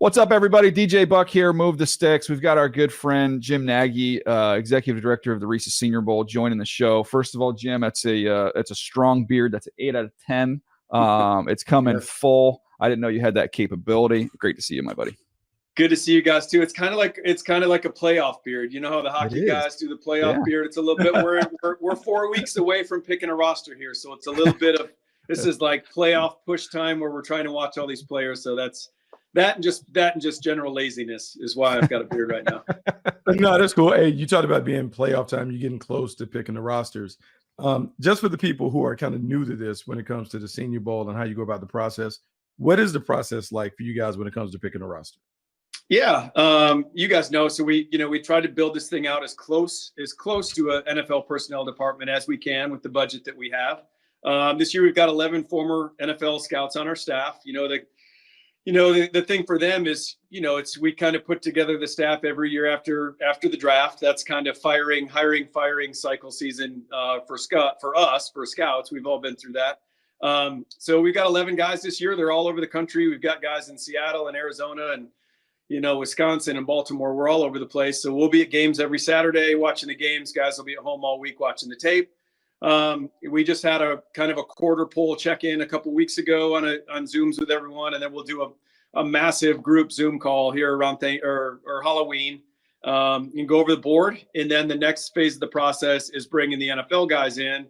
What's up, everybody? DJ Buck here. Move the sticks. We've got our good friend Jim Nagy, executive director of the Reese Senior Bowl, joining the show. First of all, Jim, it's a strong beard. That's an 8 out of 10. It's coming full. I didn't know you had that capability. Great to see you, my buddy. Good to see you guys too. It's kind of like a playoff beard. You know how the hockey guys do the playoff beard. It's a little bit. We're 4 weeks away from picking a roster here, so it's a little bit of this is like playoff push time where we're trying to watch all these players. So that and just general laziness is why I've got a beard right now. No, that's cool. Hey, you talked about being playoff time. You're getting close to picking the rosters. Just for the people who are kind of new to this when it comes to the Senior Bowl and how you go about the process, what is the process like for you guys when it comes to picking a roster? Yeah, you guys know. So we try to build this thing out as close to an NFL personnel department as we can with the budget that we have. This year we've got 11 former NFL scouts on our staff. The thing for them is, we kind of put together the staff every year after the draft. That's kind of hiring, firing cycle season for scouts. We've all been through that. So we've got 11 guys this year. They're all over the country. We've got guys in Seattle and Arizona and Wisconsin and Baltimore. We're all over the place. So we'll be at games every Saturday watching the games. Guys will be at home all week watching the tape. We just had a kind of a quarter poll check-in a couple weeks ago on Zooms with everyone, and then we'll do a massive group Zoom call here around Halloween and go over the board. And then the next phase of the process is bringing the NFL guys in.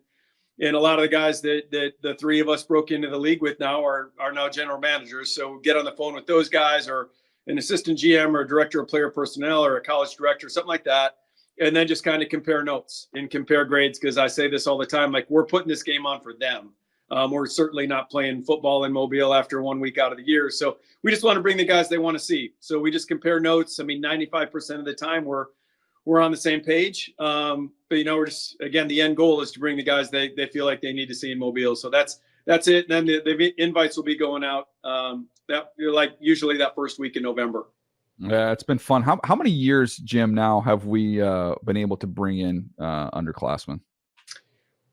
And a lot of the guys that the three of us broke into the league with now are now general managers. So we'll get on the phone with those guys, or an assistant GM or a director of player personnel or a college director, something like that. And then just kind of compare notes and compare grades. Because I say this all the time, like, we're putting this game on for them. We're certainly not playing football in Mobile after 1 week out of the year. So we just want to bring the guys they want to see. So we just compare notes. I mean, 95% of the time we're on the same page. But we're just, again, the end goal is to bring the guys they feel like they need to see in Mobile. So that's it. And then the invites will be going out usually that first week in November. Yeah, it's been fun. How many years, Jim, now have we been able to bring in underclassmen?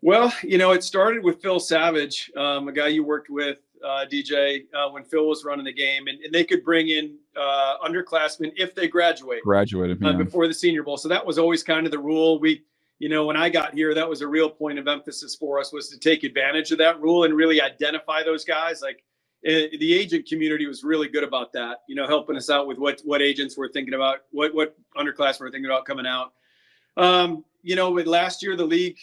Well, it started with Phil Savage, a guy you worked with, DJ, when Phil was running the game, and they could bring in underclassmen if they graduated before the Senior Bowl. So that was always kind of the rule. When I got here, that was a real point of emphasis for us, was to take advantage of that rule and really identify those guys. Like, the agent community was really good about that, helping us out with what agents were thinking about, what underclassmen were thinking about coming out. With last year, the league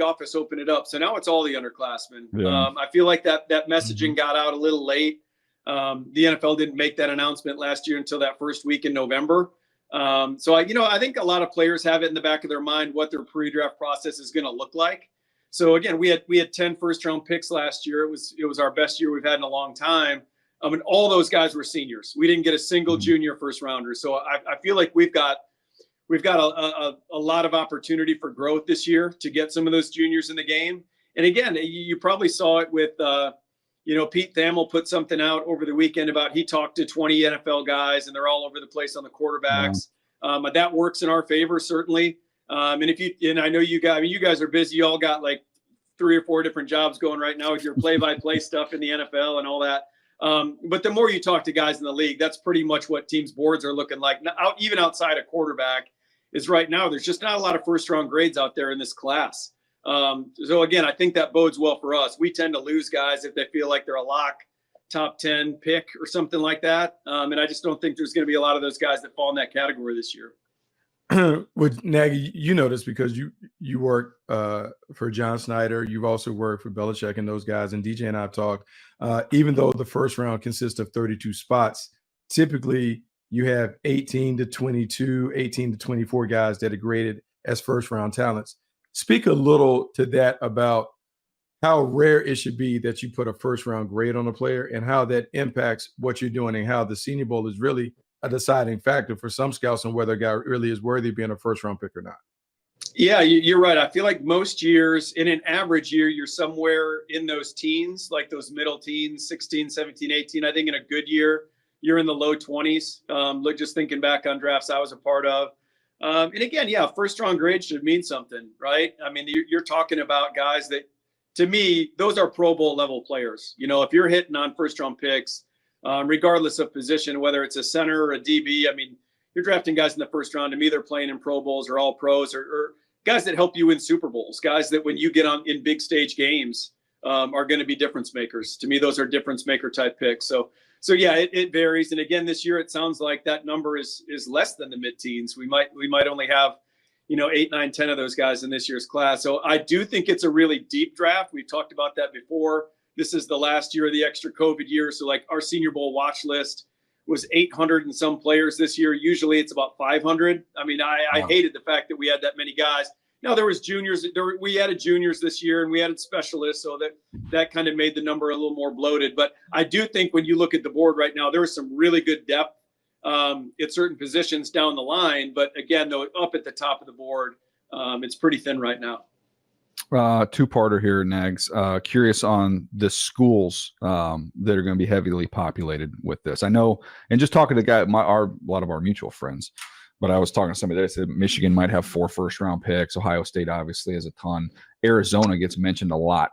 office opened it up. So now it's all the underclassmen. Yeah. I feel like that messaging got out a little late. The NFL didn't make that announcement last year until that first week in November. So I think a lot of players have it in the back of their mind what their pre-draft process is going to look like. So again, we had 10 first-round picks last year. It was our best year we've had in a long time. And all those guys were seniors. We didn't get a single junior first-rounder. So I feel like we've got a lot of opportunity for growth this year to get some of those juniors in the game. And again, you probably saw it with Pete Thamel put something out over the weekend about he talked to 20 NFL guys and they're all over the place on the quarterbacks. Yeah. That works in our favor, certainly. And I know you guys are busy. You all got like 3 or 4 different jobs going right now with your play-by-play stuff in the NFL and all that. But the more you talk to guys in the league, that's pretty much what teams' boards are looking like. Now, even outside of quarterback, is right now there's just not a lot of first-round grades out there in this class. So again, I think that bodes well for us. We tend to lose guys if they feel like they're a lock top 10 pick or something like that. And I just don't think there's going to be a lot of those guys that fall in that category this year. With Nagy, this because you work for John Snyder. You've also worked for Belichick and those guys. And DJ and I have talked. Even though the first round consists of 32 spots, typically you have 18 to 22, 18 to 24 guys that are graded as first round talents. Speak a little to that about how rare it should be that you put a first round grade on a player and how that impacts what you're doing and how the Senior Bowl is really a deciding factor for some scouts on whether a guy really is worthy of being a first round pick or not. Yeah, you're right. I feel like most years, in an average year, you're somewhere in those teens, like those middle teens, 16, 17, 18. I think in a good year, you're in the low 20s. Just thinking back on drafts I was a part of. And again, first round grade should mean something, right? I mean, you're talking about guys that, to me, those are Pro Bowl level players. If you're hitting on first round picks, regardless of position, whether it's a center or a DB. I mean, you're drafting guys in the first round. To me, they're playing in Pro Bowls or all pros or guys that help you win Super Bowls, guys that when you get on in big stage games are going to be difference makers. To me, those are difference maker type picks. So yeah, it varies. And again, this year, it sounds like that number is less than the mid-teens. We might only have, 8, 9, 10 of those guys in this year's class. So I do think it's a really deep draft. We've talked about that before. This is the last year of the extra COVID year. So like our Senior Bowl watch list was 800 and some players this year. Usually it's about 500. I mean, I hated the fact that we had that many guys. Now there was juniors. We added juniors this year and we added specialists. So that kind of made the number a little more bloated. But I do think when you look at the board right now, there is some really good depth at certain positions down the line. But again, though, up at the top of the board, it's pretty thin right now. Two-parter here, Nags. Curious on the schools that are going to be heavily populated with this. I know, and just talking to a lot of our mutual friends, but I was talking to somebody that said Michigan might have 4 first-round picks. Ohio State obviously has a ton. Arizona gets mentioned a lot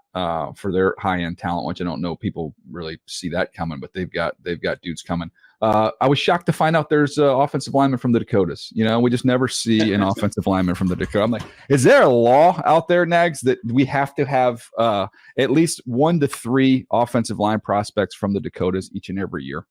for their high-end talent, which I don't know people really see that coming, but they've got dudes coming. I was shocked to find out there's offensive lineman from the Dakotas. We just never see an offensive lineman from the Dakota. I'm like, is there a law out there, Nags, that we have to have at least 1 to 3 offensive line prospects from the Dakotas each and every year?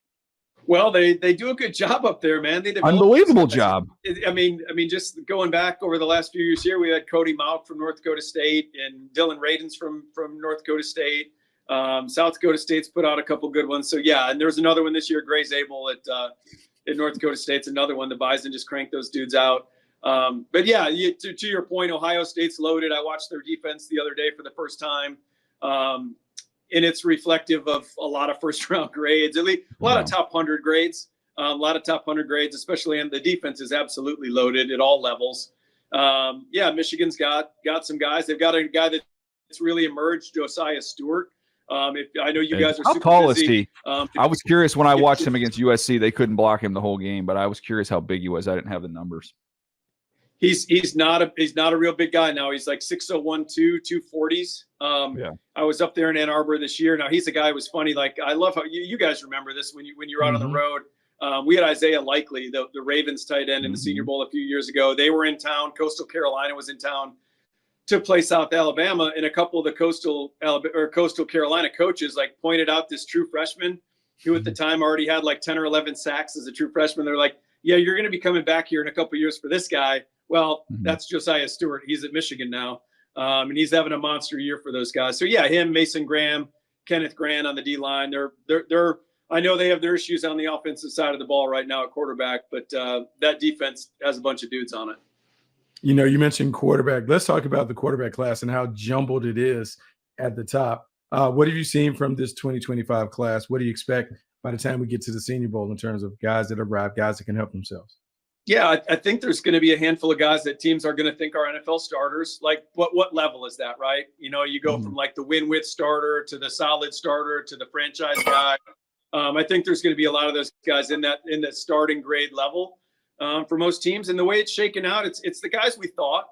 Well, they do a good job up there, man. They unbelievable job. I mean, just going back over the last few years here, we had Cody Mauk from North Dakota State and Dylan Radens from North Dakota State. South Dakota State's put out a couple good ones. So yeah, and there's another one this year, Gray Zabel at North Dakota State's another one. The Bison just cranked those dudes out. But yeah, to your point, Ohio State's loaded. I watched their defense the other day for the first time. And it's reflective of a lot of first-round grades, at least a lot of top 100 grades, especially in the defense is absolutely loaded at all levels. Yeah, Michigan's got some guys. They've got a guy that's really emerged, Josiah Stewart. If I know you guys are how super tall busy. Is he? I was curious when I watched him against USC. They couldn't block him the whole game, but I was curious how big he was. I didn't have the numbers. He's not a real big guy now. He's like 6'1", 240s. Yeah. I was up there in Ann Arbor this year. Now he's a guy who was funny. Like I love how you guys remember this when you're out on the road. We had Isaiah Likely, the Ravens tight end in the Senior Bowl a few years ago. They were in town. Coastal Carolina was in town to play South Alabama, and a couple of the Coastal Carolina coaches like pointed out this true freshman who at the time already had like 10 or 11 sacks as a true freshman. They're like, yeah, you're going to be coming back here in a couple of years for this guy. Well, that's Josiah Stewart. He's at Michigan now, and he's having a monster year for those guys. So yeah, him, Mason Graham, Kenneth Grant on the D line. They're. I know they have their issues on the offensive side of the ball right now at quarterback, but that defense has a bunch of dudes on it. You mentioned quarterback. Let's talk about the quarterback class and how jumbled it is at the top. What have you seen from this 2025 class? What do you expect by the time we get to the Senior Bowl in terms of guys that arrive, guys that can help themselves? Yeah, I think there's going to be a handful of guys that teams are going to think are NFL starters. Like what level is that, right? You go from like the win-with starter to the solid starter to the franchise guy. I think there's going to be a lot of those guys in that starting grade level for most teams. And the way it's shaken out, it's the guys we thought,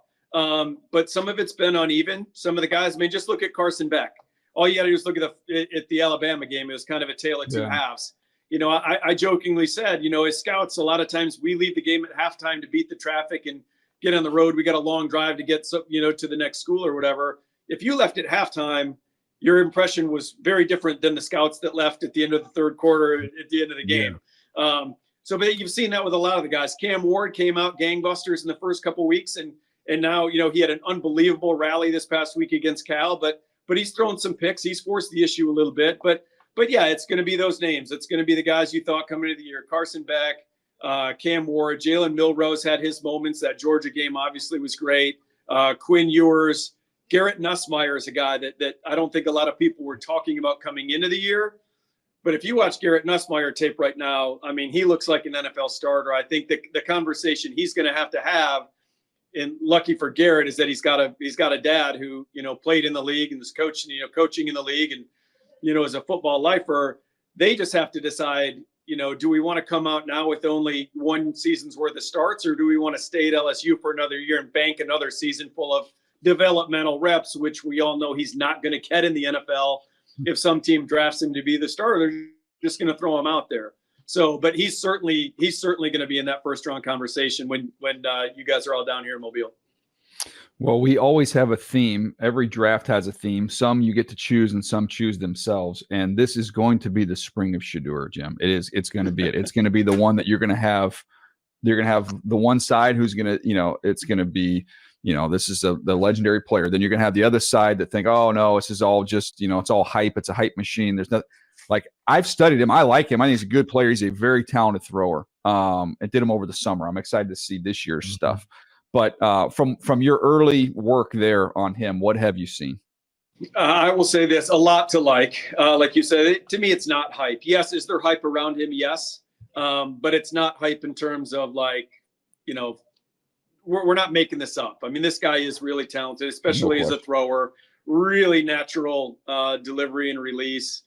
but some of it's been uneven. Some of the guys, just look at Carson Beck. All you got to do is look at the Alabama game. It was kind of a tale of two halves. I jokingly said, as scouts, a lot of times we leave the game at halftime to beat the traffic and get on the road. We got a long drive to get, to the next school or whatever. If you left at halftime, your impression was very different than the scouts that left at the end of the third quarter at the end of the game. Yeah. But you've seen that with a lot of the guys. Cam Ward came out gangbusters in the first couple of weeks, and now, he had an unbelievable rally this past week against Cal, but he's thrown some picks. He's forced the issue a little bit, But yeah, it's going to be those names. It's going to be the guys you thought coming into the year. Carson Beck, Cam Ward, Jalen Milrose had his moments. That Georgia game obviously was great. Quinn Ewers, Garrett Nussmeier is a guy that I don't think a lot of people were talking about coming into the year. But if you watch Garrett Nussmeier tape right now, he looks like an NFL starter. I think the conversation he's going to have, and lucky for Garrett, is that he's got a dad who played in the league and was coaching in the league and as a football lifer. They just have to decide, do we want to come out now with only one season's worth of starts, or do we want to stay at LSU for another year and bank another season full of developmental reps, which we all know he's not going to get in the NFL if some team drafts him to be the starter. to throw him out there. So, but he's certainly going to be in that first round conversation when you guys are all down here in Mobile. Well, we always have a theme. Every draft has a theme. Some you get to choose and some choose themselves. And this is going to be the spring of Shedeur, Jim. It's going to be it. It's going to be the one that you're going to have. You're going to have the one side who's going to, it's going to be, this is the legendary player. Then you're going to have the other side that think, oh no, this is all just, it's all hype. It's a hype machine. There's nothing. Like, I've studied him. I like him. I think he's a good player. He's a very talented thrower. I did him over the summer. I'm excited to see this year's stuff. But from your early work there on him, what have you seen? I will say this, a lot to like. Like you said, to me, it's not hype. Yes, is there hype around him? Yes. But it's not hype in terms of like, we're not making this up. I mean, this guy is really talented, especially as a thrower, really natural delivery and release.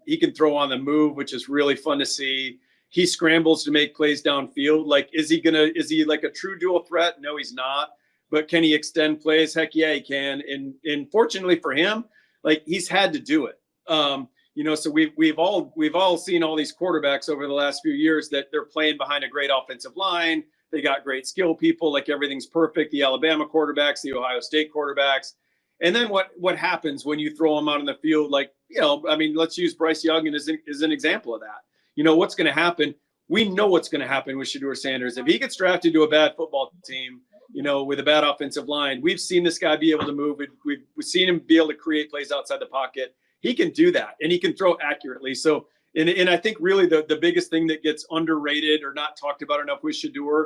He can throw on the move, which is really fun to see. He scrambles to make plays downfield. Like, is he like a true dual threat? No, he's not. But can he extend plays? Heck yeah, he can. And fortunately for him, like, he's had to do it. So we've all seen all these quarterbacks over the last few years that they're playing behind a great offensive line. They got great skill people, like everything's perfect. The Alabama quarterbacks, the Ohio State quarterbacks. And then what happens when you throw them out on the field? Like, let's use Bryce Young as an example of that. What's going to happen? We know what's going to happen with Shedeur Sanders. If he gets drafted to a bad football team, with a bad offensive line, we've seen this guy be able to move. We've seen him be able to create plays outside the pocket. He can do that, and he can throw accurately. So, and I think really the biggest thing that gets underrated or not talked about enough with Shedeur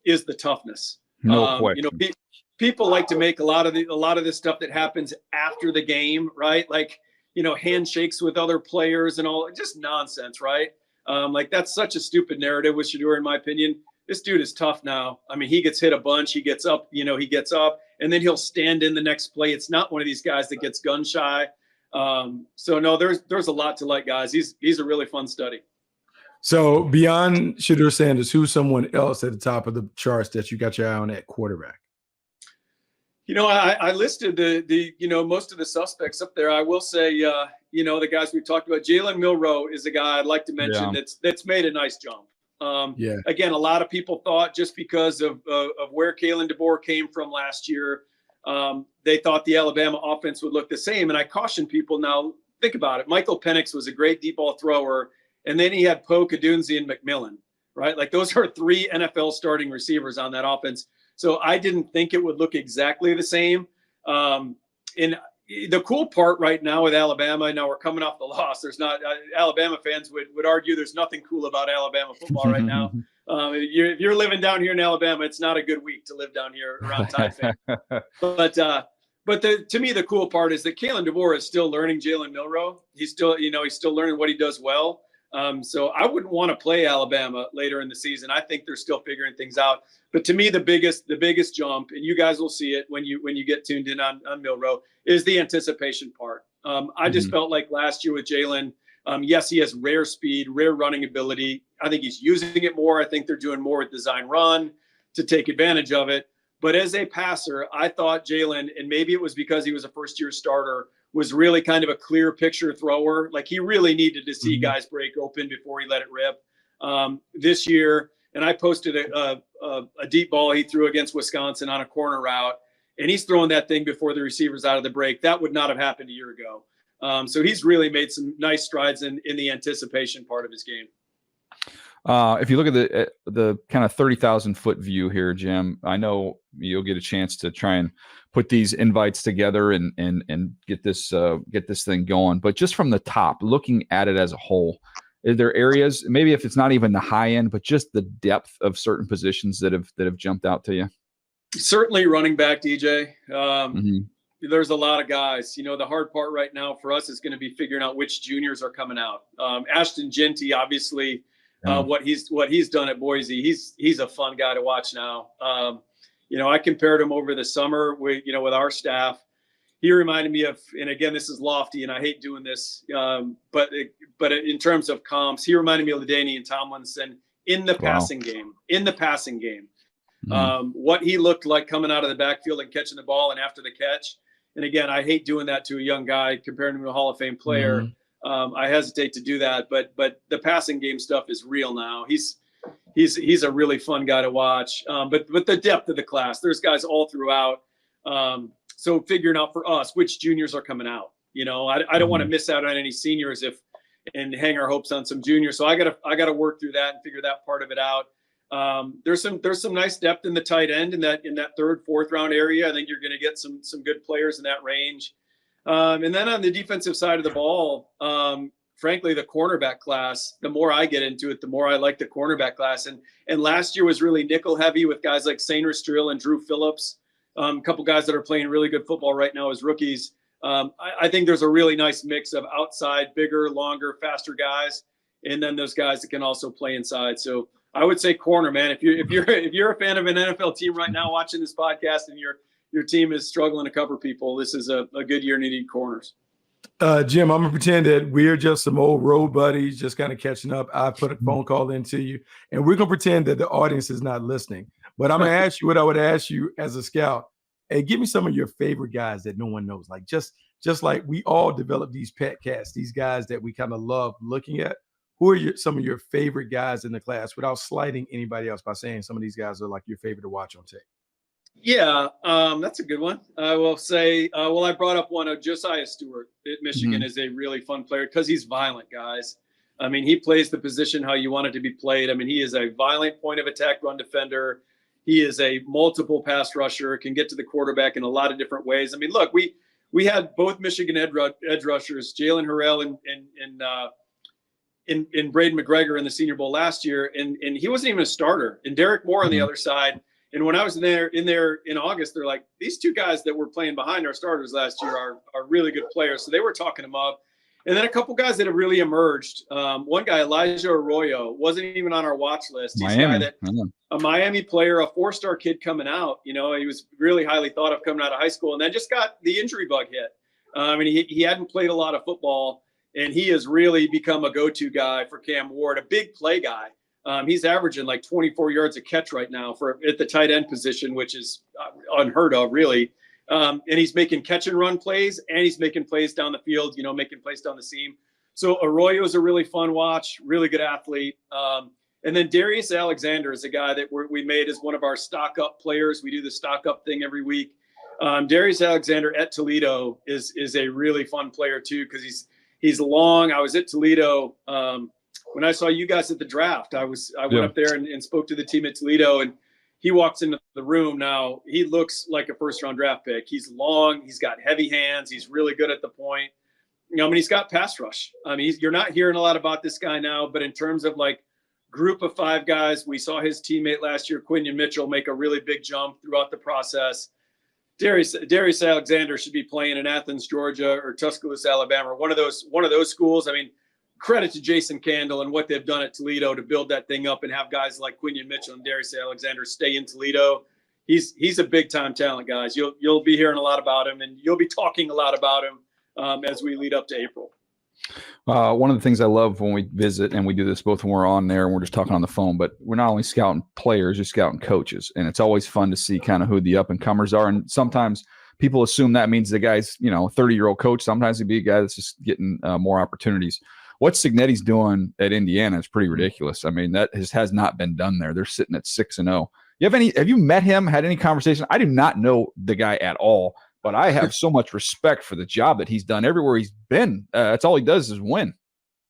is the toughness. No question. People like to make a lot of this stuff that happens after the game, right? Like, handshakes with other players and all, just nonsense, right? Like, that's such a stupid narrative with Shedeur, in my opinion. This dude is tough now. I mean, he gets hit a bunch. He gets up, and then he'll stand in the next play. It's not one of these guys that gets gun shy. So no, there's a lot to like, guys. He's a really fun study. So beyond Shedeur Sanders, who's someone else at the top of the charts that you got your eye on at quarterback? I listed the most of the suspects up there. I will say, the guys we talked about, Jalen Milroe is a guy I'd like to mention that's made a nice jump. Again, a lot of people thought just because of where Kalen DeBoer came from last year, they thought the Alabama offense would look the same. And I caution people now, think about it. Michael Penix was a great deep ball thrower. And then he had Poe, Kadunzi, and McMillan, right? Like, those are 3 NFL starting receivers on that offense. So I didn't think it would look exactly the same. And the cool part right now with Alabama, now we're coming off the loss. There's not Alabama fans would argue there's nothing cool about Alabama football right now. If you're living down here in Alabama, it's not a good week to live down here around Tide fan. But to me, the cool part is that Kalen DeBoer is still learning Jalen Milroe. He's still learning what he does well. So I wouldn't want to play Alabama later in the season. I think they're still figuring things out. But to me, the biggest jump, and you guys will see it when you get tuned in on Milroe, is the anticipation part. I just felt like last year with Jalen, yes, he has rare speed, rare running ability. I think he's using it more. I think they're doing more with design run to take advantage of it. But as a passer, I thought Jalen, and maybe it was because he was a first-year starter, was really kind of a clear picture thrower. Like, he really needed to see guys break open before he let it rip. This year, and I posted a deep ball he threw against Wisconsin on a corner route, and he's throwing that thing before the receiver's out of the break. That would not have happened a year ago. So he's really made some nice strides in the anticipation part of his game. If you look at the kind of 30,000 foot view here, Jim, I know you'll get a chance to try and put these invites together and get this thing going. But just from the top, looking at it as a whole, are there areas, maybe if it's not even the high end, but just the depth of certain positions that have jumped out to you? Certainly running back, DJ. There's a lot of guys. The hard part right now for us is going to be figuring out which juniors are coming out. Ashton Jeanty, obviously. What he's done at Boise, he's a fun guy to watch now. I compared him over the summer with our staff. He reminded me of, and again, this is lofty, and I hate doing this, but in terms of comps, he reminded me of LaDainian Tomlinson in the passing game. What he looked like coming out of the backfield and catching the ball and after the catch. And again, I hate doing that to a young guy, comparing him to a Hall of Fame player. I hesitate to do that, but the passing game stuff is real now. He's a really fun guy to watch. But the depth of the class, there's guys all throughout. So figuring out for us which juniors are coming out. You know, I don't want to miss out on any seniors and hang our hopes on some juniors. So I gotta work through that and figure that part of it out. There's some nice depth in the tight end in that third, fourth round area. I think you're going to get some good players in that range. And then on the defensive side of the ball, frankly, the cornerback class, the more I get into it, the more I like the cornerback class. And last year was really nickel heavy with guys like Sainer Strill and Drew Phillips, a couple guys that are playing really good football right now as rookies. I think there's a really nice mix of outside, bigger, longer, faster guys, and then those guys that can also play inside. So I would say corner, man. If you're a fan of an NFL team right now watching this podcast and your team is struggling to cover people, this is a good year to need corners. Jim, I'm gonna pretend that we're just some old road buddies, just kind of catching up. I put a phone call into you, and we're gonna pretend that the audience is not listening. But I'm gonna ask you what I would ask you as a scout. Hey, give me some of your favorite guys that no one knows. Like just like we all develop these pet cats, these guys that we kind of love looking at. Who are some of your favorite guys in the class without slighting anybody else by saying some of these guys are like your favorite to watch on tape? Yeah, that's a good one. I will say, I brought up one of Josiah Stewart at Michigan is a really fun player because he's violent, guys. I mean, he plays the position how you want it to be played. I mean, he is a violent point of attack run defender. He is a multiple pass rusher, can get to the quarterback in a lot of different ways. I mean, look, we had both Michigan edge rushers, Jalen Harrell and Braden McGregor in the Senior Bowl last year, and he wasn't even a starter. And Derek Moore on the other side. And when I was in there in August, they're like, these two guys that were playing behind our starters last year are really good players. So they were talking them up. And then a couple guys that have really emerged. One guy, Elijah Arroyo, wasn't even on our watch list. He's a Miami player, a 4-star kid coming out. You know, he was really highly thought of coming out of high school, and then just got the injury bug hit. And he hadn't played a lot of football, and he has really become a go-to guy for Cam Ward, a big play guy. He's averaging like 24 yards a catch right now at the tight end position, which is unheard of, really. And he's making catch and run plays, and he's making plays down the field, you know, making plays down the seam. So Arroyo is a really fun watch, really good athlete. And then Darius Alexander is a guy that we made as one of our stock up players. We do the stock up thing every week. Darius Alexander at Toledo is a really fun player too, because he's long. I was at Toledo when I saw you guys at the draft. I went up there and spoke to the team at Toledo, and he walks into the room. Now he looks like a first-round draft pick. He's long. He's got heavy hands. He's really good at the point. You know, I mean, he's got pass rush. I mean, you're not hearing a lot about this guy now, but in terms of like group of 5 guys, we saw his teammate last year, Quinion Mitchell, make a really big jump throughout the process. Darius Alexander should be playing in Athens, Georgia, or Tuscaloosa, Alabama, or one of those schools. I mean, credit to Jason Candle and what they've done at Toledo to build that thing up and have guys like Quinion Mitchell and Darius Alexander stay in Toledo. He's a big time talent, guys. You'll be hearing a lot about him, and you'll be talking a lot about him as we lead up to April. One of the things I love when we visit, and we do this both when we're on there and we're just talking on the phone, but we're not only scouting players, you're scouting coaches. And it's always fun to see kind of who the up and comers are. And sometimes people assume that means the guy's, 30-year-old coach. Sometimes he'd be a guy that's just getting more opportunities. What Cignetti's doing at Indiana is pretty ridiculous. I mean, that has not been done there. They're sitting at 6-0. Have you met him, had any conversation? I do not know the guy at all, but I have so much respect for the job that he's done everywhere he's been. That's all he does is win.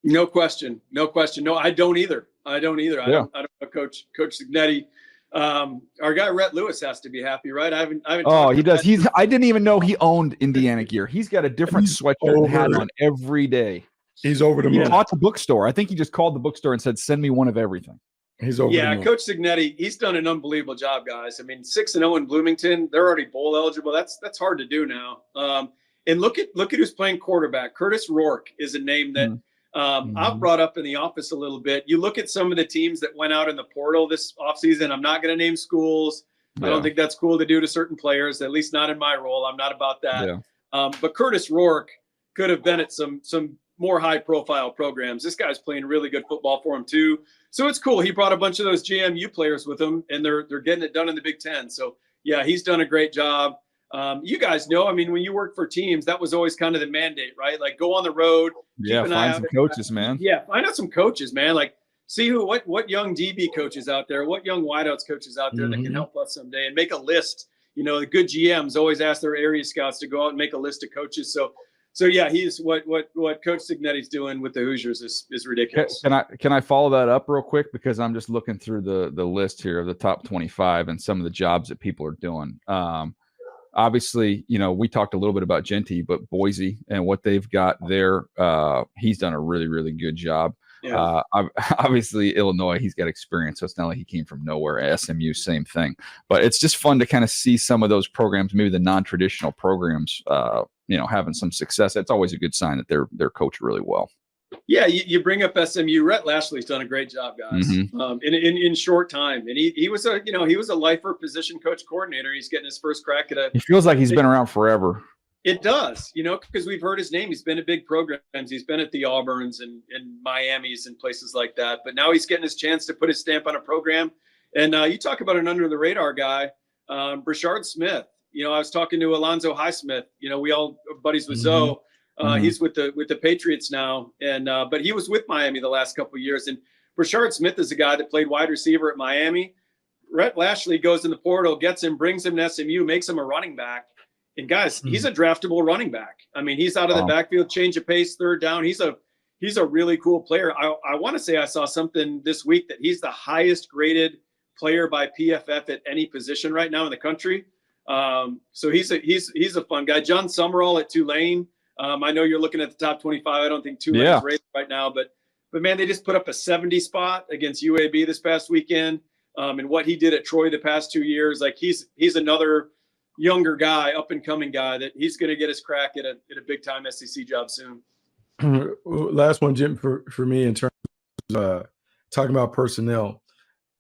No question. No, I don't either. I don't know Coach Cignetti. Our guy Rhett Lewis has to be happy, right? I haven't. Oh, he does. I didn't even know he owned Indiana gear. He's got a different sweatshirt and hat on every day. He's over the moon. He bought the bookstore. I think he just called the bookstore and said, "Send me one of everything." He's over. Yeah, Coach Cignetti, he's done an unbelievable job, guys. I mean, 6-0 in Bloomington. They're already bowl eligible. That's hard to do now. And look at who's playing quarterback. Curtis Rourke is a name that I've brought up in the office a little bit. You look at some of the teams that went out in the portal this offseason. I'm not going to name schools. Yeah. I don't think that's cool to do to certain players, at least not in my role. I'm not about that. Yeah. But Curtis Rourke could have been at some more high-profile programs. This guy's playing really good football for him too. So it's cool. He brought a bunch of those JMU players with him, and they're getting it done in the Big Ten. So, yeah, he's done a great job. You guys know, I mean, when you work for teams, that was always kind of the mandate, right? Like go on the road. Yeah, find some coaches, man. Yeah, find out some coaches, man. Like see what young DB coaches out there, what young wideouts coaches out there that can help us someday, and make a list. You know, the good GMs always ask their area scouts to go out and make a list of coaches. So yeah, he's what Coach Signetti's doing with the Hoosiers is ridiculous. Can I follow that up real quick, because I'm just looking through the list here of the top 25 and some of the jobs that people are doing. Obviously, you know, we talked a little bit about Genty, but Boise and what they've got there, he's done a really, really good job. Yeah. Obviously, Illinois, he's got experience, so it's not like he came from nowhere. SMU, same thing. But it's just fun to kind of see some of those programs, maybe the non-traditional programs, you know, having some success. That's always a good sign that they're coached really well. Yeah, you bring up SMU. Rhett Lashley's done a great job, guys, in short time. And he was a lifer position coach coordinator. He's getting his first crack at He feels like he's been around forever. It does, you know, because we've heard his name. He's been at big programs. He's been at the Auburns and Miamis and places like that. But now he's getting his chance to put his stamp on a program. And you talk about an under the radar guy, Brashard Smith. You know, I was talking to Alonzo Highsmith. You know, we all are buddies with Zoe. He's with the Patriots now, and but he was with Miami the last couple of years. And Brashard Smith is a guy that played wide receiver at Miami. Rhett Lashley goes in the portal, gets him, brings him to SMU, makes him a running back. And guys, he's a draftable running back. I mean, he's out of the backfield, change of pace, third down. He's a really cool player. I want to say I saw something this week that he's the highest graded player by PFF at any position right now in the country. So he's a fun guy. John Summerall at Tulane. I know you're looking at the top 25. I don't think Tulane is rated right now, but man, they just put up a 70 spot against UAB this past weekend. And what he did at Troy the past 2 years, like he's another younger guy, up and coming guy that he's going to get his crack at a big time SEC job soon. Last one, Jim, for me in terms of talking about personnel.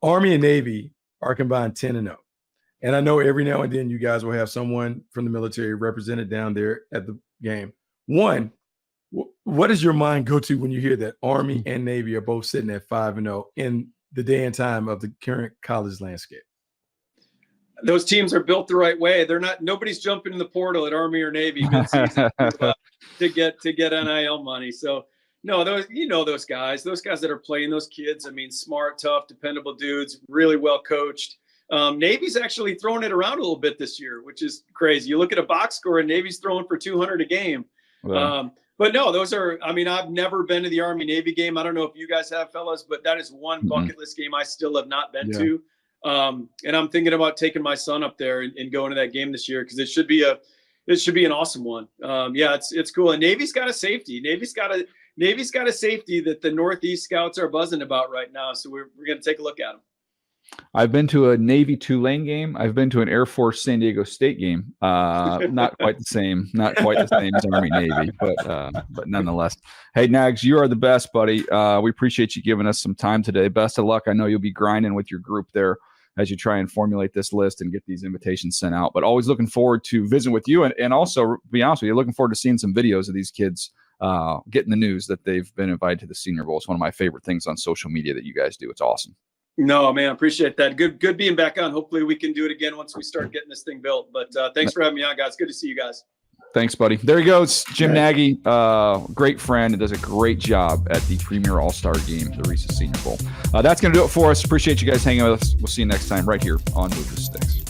Army and Navy are combined 10-0. And I know every now and then you guys will have someone from the military represented down there at the game. One, what does your mind go to when you hear that Army and Navy are both sitting at 5-0 in the day and time of the current college landscape? Those teams are built the right way. Nobody's jumping in the portal at Army or Navy mid-season to get NIL money. So no, those guys that are playing, those kids, I mean, smart, tough, dependable dudes, really well coached. Navy's actually throwing it around a little bit this year, which is crazy. You look at a box score and Navy's throwing for 200 a game. Wow. But no, I've never been to the Army Navy game. I don't know if you guys have, fellas, but that is one bucket list game I still have not been to. And I'm thinking about taking my son up there and going to that game this year, because it should be an awesome one. It's cool. And Navy's got a safety. Navy's got a safety that the Northeast scouts are buzzing about right now. So we're going to take a look at them. I've been to a Navy Tulane game. I've been to an Air Force San Diego State game. Not quite the same as Army Navy, but nonetheless. Hey, Nags, you are the best, buddy. We appreciate you giving us some time today. Best of luck. I know you'll be grinding with your group there as you try and formulate this list and get these invitations sent out. But always looking forward to visiting with you, and also, to be honest with you, looking forward to seeing some videos of these kids getting the news that they've been invited to the Senior Bowl. It's one of my favorite things on social media that you guys do. It's awesome. No, man, appreciate that. Good being back on. Hopefully we can do it again once we start getting this thing built. But thanks for having me on, guys. Good to see you guys. Thanks, buddy. There he goes, Jim Nagy, great friend, and does a great job at the Premier All-Star Game, the Reese Senior Bowl. That's going to do it for us. Appreciate you guys hanging with us. We'll see you next time right here on Move the Sticks.